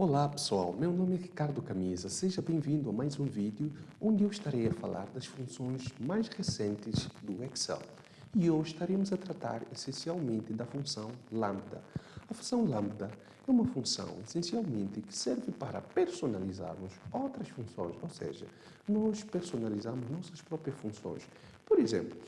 Olá pessoal, meu nome é Ricardo Camisa, seja bem-vindo a mais um vídeo onde eu estarei a falar das funções mais recentes do Excel. E hoje estaremos a tratar essencialmente da função lambda. A função lambda é uma função essencialmente que serve para personalizarmos outras funções, ou seja, nós personalizamos nossas próprias funções. Por exemplo,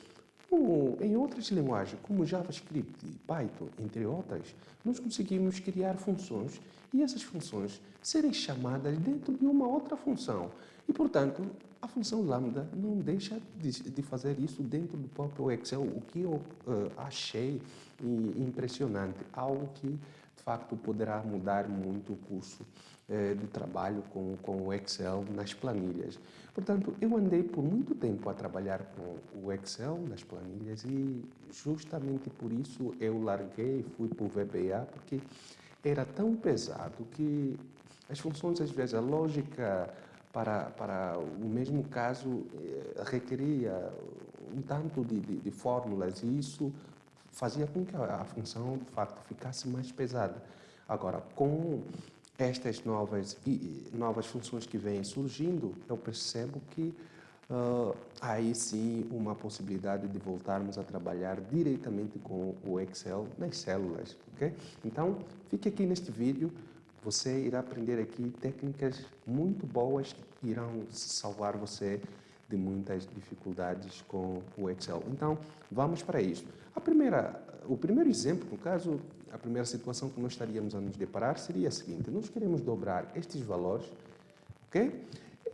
em outras linguagens, como JavaScript e Python, entre outras, nós conseguimos criar funções e essas funções serem chamadas dentro de uma outra função. E, portanto, a função lambda não deixa de fazer isso dentro do próprio Excel, o que eu achei impressionante, algo que, de facto, poderá mudar muito o curso do trabalho com o Excel nas planilhas. Portanto, eu andei por muito tempo a trabalhar com o Excel nas planilhas e justamente por isso eu larguei e fui para o VBA, porque era tão pesado que as funções, às vezes, a lógica para o mesmo caso requeria um tanto de fórmulas e isso fazia com que a função, de facto, ficasse mais pesada. Agora, com estas novas funções que vêm surgindo, eu percebo que aí sim uma possibilidade de voltarmos a trabalhar diretamente com o Excel nas células, ok? Então, fique aqui neste vídeo, você irá aprender aqui técnicas muito boas que irão salvar você de muitas dificuldades com o Excel. Então, vamos para isso. O primeiro exemplo, no caso, a primeira situação que nós estaríamos a nos deparar seria a seguinte: nós queremos dobrar estes valores, ok?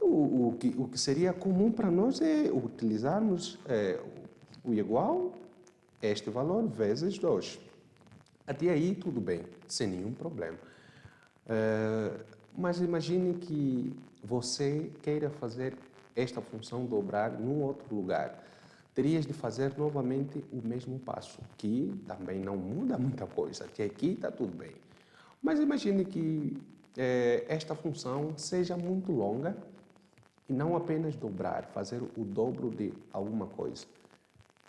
O que seria comum para nós é utilizarmos o igual a este valor vezes 2. Até aí tudo bem, sem nenhum problema. Mas imagine que você queira fazer esta função dobrar num outro lugar. Terias de fazer novamente o mesmo passo, que também não muda muita coisa, que aqui está tudo bem. Mas imagine que esta função seja muito longa e não apenas dobrar, fazer o dobro de alguma coisa.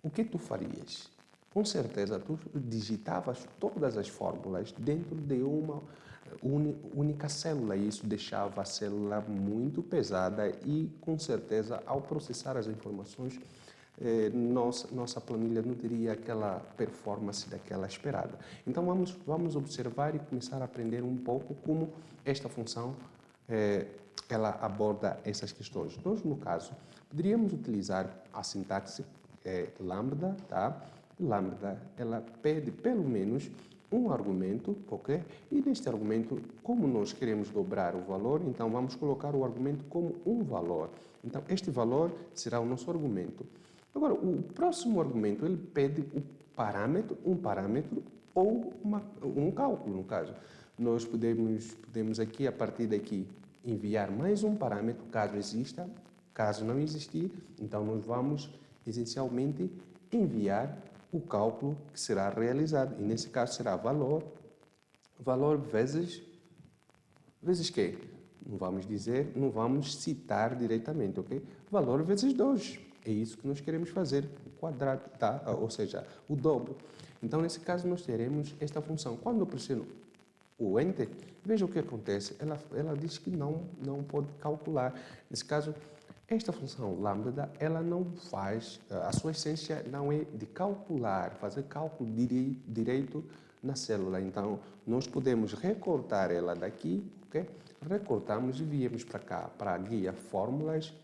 O que tu farias? Com certeza, tu digitavas todas as fórmulas dentro de uma única célula e isso deixava a célula muito pesada e, com certeza, ao processar as informações, nossa planilha não teria aquela performance daquela esperada. Então, vamos observar e começar a aprender um pouco como esta função ela aborda essas questões. Nós, no caso, poderíamos utilizar a sintaxe lambda, tá? Lambda, ela pede pelo menos um argumento, ok? E neste argumento, como nós queremos dobrar o valor, então vamos colocar o argumento como um valor. Então, este valor será o nosso argumento. Agora, o próximo argumento, ele pede um parâmetro ou um cálculo, no caso. Nós podemos aqui, a partir daqui, enviar mais um parâmetro, caso exista. Caso não existir, então nós vamos, essencialmente, enviar o cálculo que será realizado. E nesse caso será valor vezes quê? Não vamos dizer, não vamos citar diretamente, ok? Valor vezes 2. É isso que nós queremos fazer, o quadrado, tá? Ou seja, o dobro. Então, nesse caso, nós teremos esta função. Quando eu pressiono o Enter, veja o que acontece. Ela diz que não pode calcular. Nesse caso, esta função lambda, ela não faz, a sua essência não é de calcular, fazer cálculo direito na célula. Então, nós podemos recortar ela daqui, ok? Recortamos e viemos para cá, para a guia fórmulas,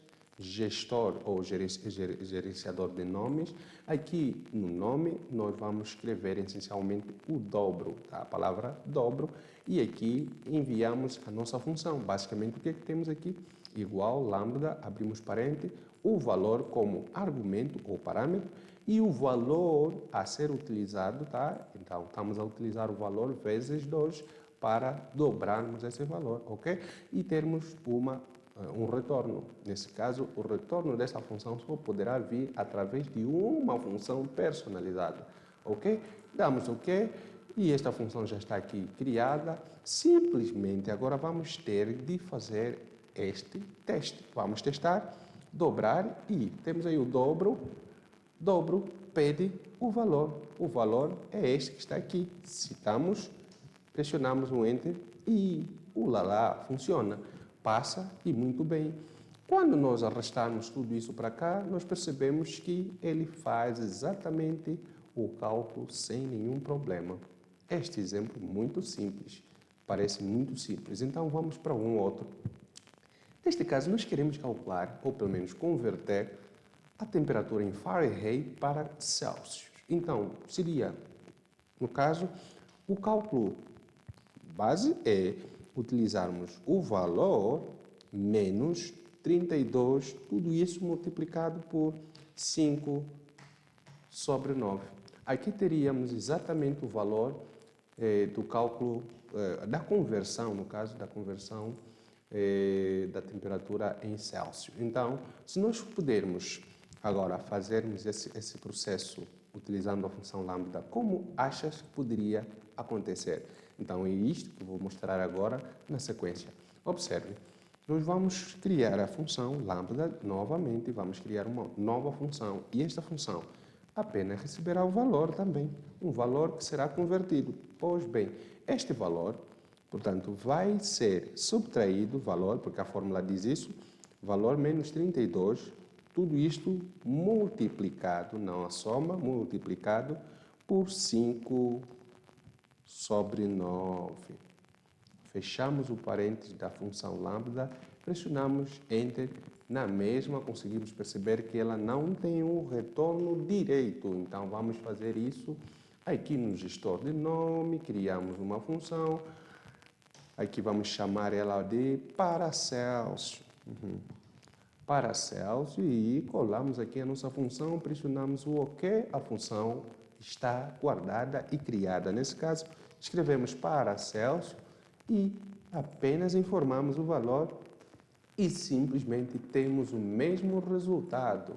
gestor ou gerenciador de nomes. Aqui no nome nós vamos escrever essencialmente o dobro, tá? A palavra dobro, e aqui enviamos a nossa função. Basicamente o que é que temos aqui? Igual lambda, abrimos parênteses, o valor como argumento ou parâmetro e o valor a ser utilizado, tá? Então estamos a utilizar o valor vezes 2 para dobrarmos esse valor, ok? E termos um retorno. Nesse caso, o retorno dessa função só poderá vir através de uma função personalizada, ok? Damos ok e esta função já está aqui criada. Simplesmente agora vamos ter de fazer este teste. Vamos testar, dobrar e temos aí o dobro pede o valor. O valor é este que está aqui. Citamos, pressionamos o Enter e Ulala, funciona, passa e muito bem. Quando nós arrastarmos tudo isso para cá, nós percebemos que ele faz exatamente o cálculo sem nenhum problema. Este exemplo é muito simples, parece muito simples. Então vamos para um outro. Neste caso, nós queremos calcular, ou pelo menos converter, a temperatura em Fahrenheit para Celsius. Então, seria, no caso, o cálculo base é utilizarmos o valor menos 32, tudo isso multiplicado por 5 sobre 9. Aqui teríamos exatamente o valor do cálculo, da conversão, no caso da conversão da temperatura em Celsius. Então, se nós pudermos agora fazermos esse processo utilizando a função lambda, como achas que poderia acontecer? Então, é isto que eu vou mostrar agora na sequência. Observe, nós vamos criar a função lambda novamente, vamos criar uma nova função, e esta função apenas receberá o valor também, um valor que será convertido. Pois bem, este valor, portanto, vai ser subtraído, valor, porque a fórmula diz isso, valor menos 32, tudo isto multiplicado, não a soma, multiplicado por 5 sobre 9. Fechamos o parênteses da função lambda, pressionamos Enter. Na mesma, conseguimos perceber que ela não tem um retorno direito. Então, vamos fazer isso aqui no gestor de nome, criamos uma função. Aqui vamos chamar ela de Paracelso. Paracelso, e colamos aqui a nossa função, pressionamos o OK, a função está guardada e criada. Nesse caso, escrevemos Paracelso e apenas informamos o valor e simplesmente temos o mesmo resultado.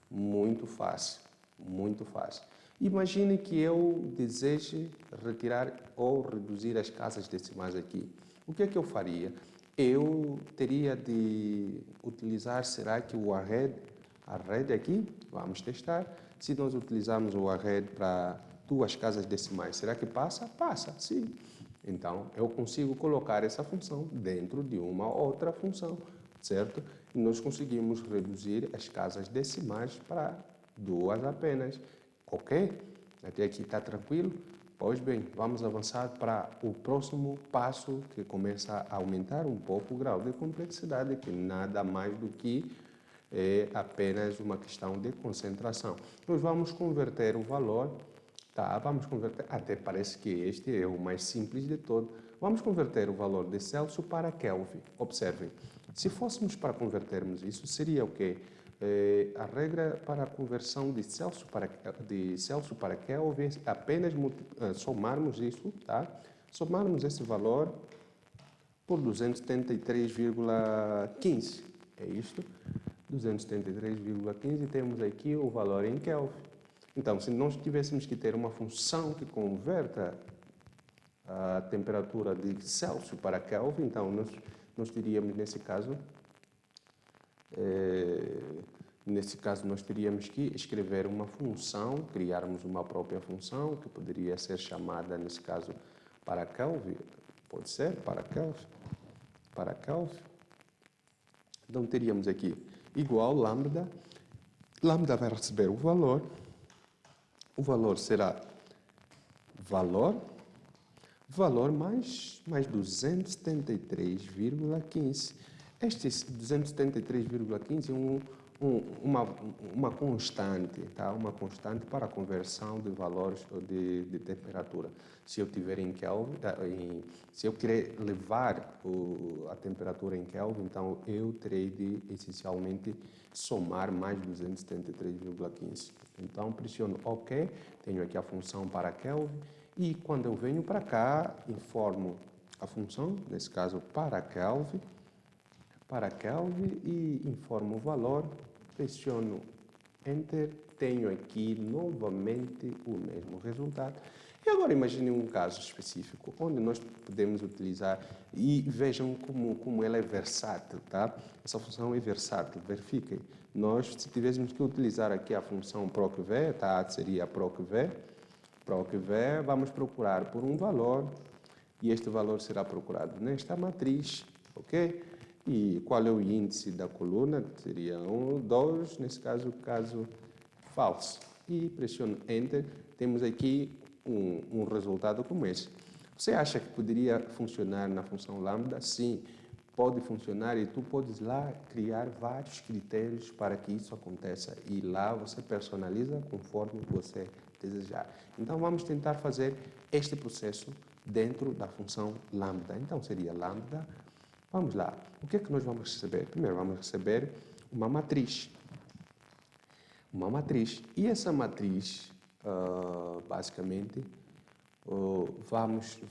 Muito fácil, muito fácil. Imagine que eu deseje retirar ou reduzir as casas decimais aqui. O que é que eu faria? Eu teria de utilizar, será que o array aqui? Vamos testar. Se nós utilizarmos o array para 2 casas decimais, será que passa? Passa, sim. Então, eu consigo colocar essa função dentro de uma outra função, certo? E nós conseguimos reduzir as casas decimais para 2 apenas. Ok? Até aqui está tranquilo? Pois bem, vamos avançar para o próximo passo, que começa a aumentar um pouco o grau de complexidade, que nada mais do que apenas uma questão de concentração. Nós vamos converter o valor, tá? Vamos converter, até parece que este é o mais simples de todo. Vamos converter o valor de Celsius para Kelvin. Observem, se fôssemos para convertermos isso, seria o quê? A regra para a conversão de Celsius para Kelvin, apenas somarmos isso, tá? Somarmos esse valor por 273,15. É isto. 273,15, temos aqui o valor em Kelvin. Então, se nós tivéssemos que ter uma função que converta a temperatura de Celsius para Kelvin, então nós teríamos, nesse caso, nós teríamos que escrever uma função, criarmos uma própria função, que poderia ser chamada, nesse caso, para Kelvin. Pode ser, para Kelvin. Então, teríamos aqui igual lambda. Lambda vai receber o valor será valor mais 273,15. Este 273,15 é uma constante, tá? Uma constante para a conversão de valores de temperatura. Se eu tiver em Kelvin, se eu querer levar a temperatura em Kelvin, então eu terei de essencialmente somar mais 273,15. Então pressiono OK, tenho aqui a função para Kelvin e quando eu venho para cá, informo a função, nesse caso para Kelvin e informo o valor, pressiono Enter, tenho aqui novamente o mesmo resultado. E agora imagine um caso específico, onde nós podemos utilizar, e vejam como ela é versátil, tá? Essa função é versátil, verifiquem. Nós, se tivéssemos que utilizar aqui a função procv, tá? Seria procv, vamos procurar por um valor e este valor será procurado nesta matriz, ok? E qual é o índice da coluna? Seria 1, 2, nesse caso falso. E pressiono Enter, temos aqui um resultado como esse. Você acha que poderia funcionar na função lambda? Sim, pode funcionar e tu podes lá criar vários critérios para que isso aconteça. E lá você personaliza conforme você desejar. Então vamos tentar fazer este processo dentro da função lambda. Então seria lambda. Vamos lá. O que é que nós vamos receber? Primeiro vamos receber uma matriz. Uma matriz. E essa matriz, basicamente,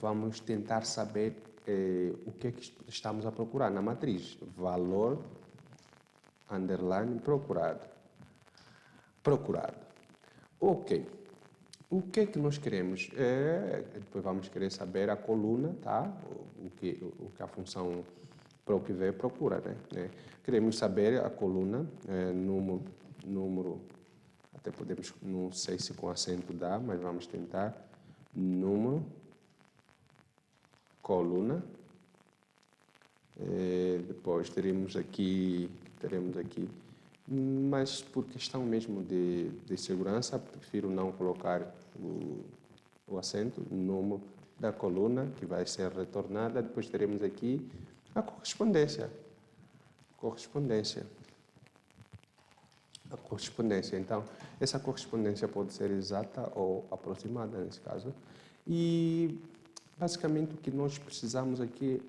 vamos tentar saber o que é que estamos a procurar na matriz. Valor, underline, procurado. Procurado. Ok. O que é que nós queremos? Depois vamos querer saber a coluna, tá? O que a função PROC-V procura, né? Queremos saber a coluna, número, até podemos, não sei se com acento dá, mas vamos tentar. Número, coluna, depois teremos aqui, mas por questão mesmo de segurança, prefiro não colocar o acento, número da coluna, que vai ser retornada. Depois teremos aqui a correspondência. A correspondência. Então, essa correspondência pode ser exata ou aproximada, nesse caso. E, basicamente, o que nós precisamos aqui,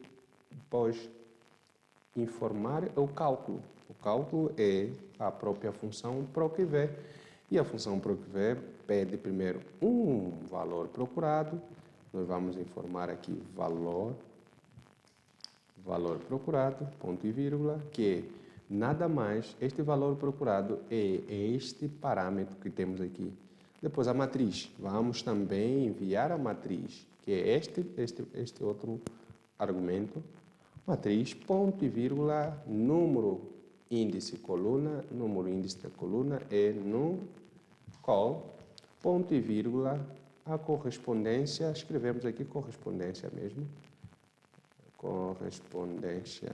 depois, informar é o cálculo. O cálculo é a própria função PROC-V. E a função PROC-V pede primeiro um valor procurado. Nós vamos informar aqui valor procurado, ponto e vírgula, que é nada mais, este valor procurado é este parâmetro que temos aqui. Depois a matriz, vamos também enviar a matriz, que é este outro argumento. Matriz, ponto e vírgula, número índice coluna, número índice da coluna é no col, ponto e vírgula, a correspondência, escrevemos aqui correspondência mesmo, correspondência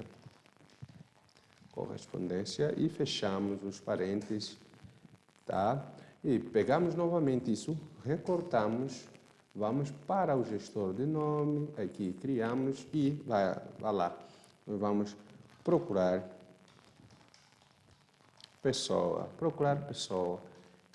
e fechamos os parênteses, tá? E pegamos novamente isso, recortamos, vamos para o gestor de nome, aqui criamos e vai lá. Nós vamos procurar pessoa.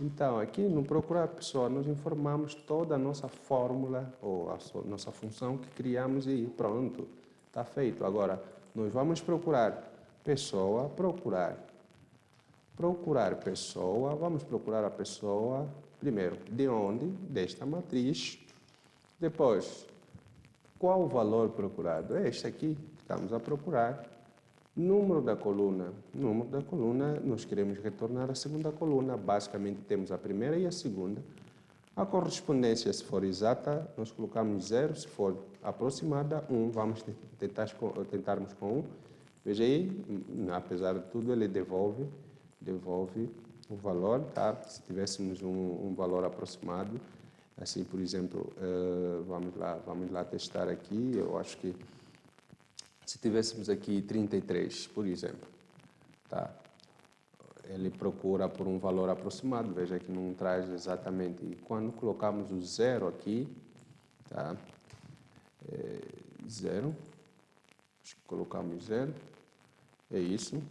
Então, aqui no procurar pessoa, nós informamos toda a nossa fórmula ou a nossa função que criamos e pronto, está feito. Agora, nós vamos procurar pessoa, procurar pessoa, vamos procurar a pessoa, primeiro, de onde? Desta matriz. Depois, qual o valor procurado? É este aqui, estamos a procurar. Número da coluna, nós queremos retornar a segunda coluna, basicamente temos a primeira e a segunda. A correspondência, se for exata, nós colocamos 0, se for aproximada, 1, vamos tentarmos com 1. Veja aí, apesar de tudo, ele devolve o valor, tá? Se tivéssemos um valor aproximado, assim, por exemplo, vamos lá testar aqui, eu acho que se tivéssemos aqui 33, por exemplo, tá? Ele procura por um valor aproximado, veja que não traz exatamente. E quando colocamos o 0 aqui, tá? 0, acho que colocamos 0, é isso.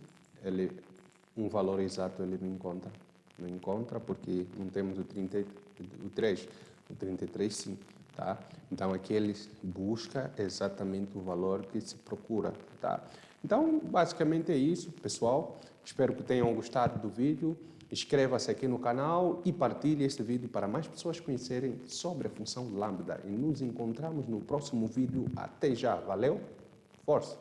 Um valor exato ele não encontra porque não temos o 33, o 33 sim. Tá? Então, aqui ele busca exatamente o valor que se procura. Tá? Então, basicamente é isso, pessoal. Espero que tenham gostado do vídeo. Inscreva-se aqui no canal e partilhe este vídeo para mais pessoas conhecerem sobre a função lambda. E nos encontramos no próximo vídeo. Até já. Valeu. Força!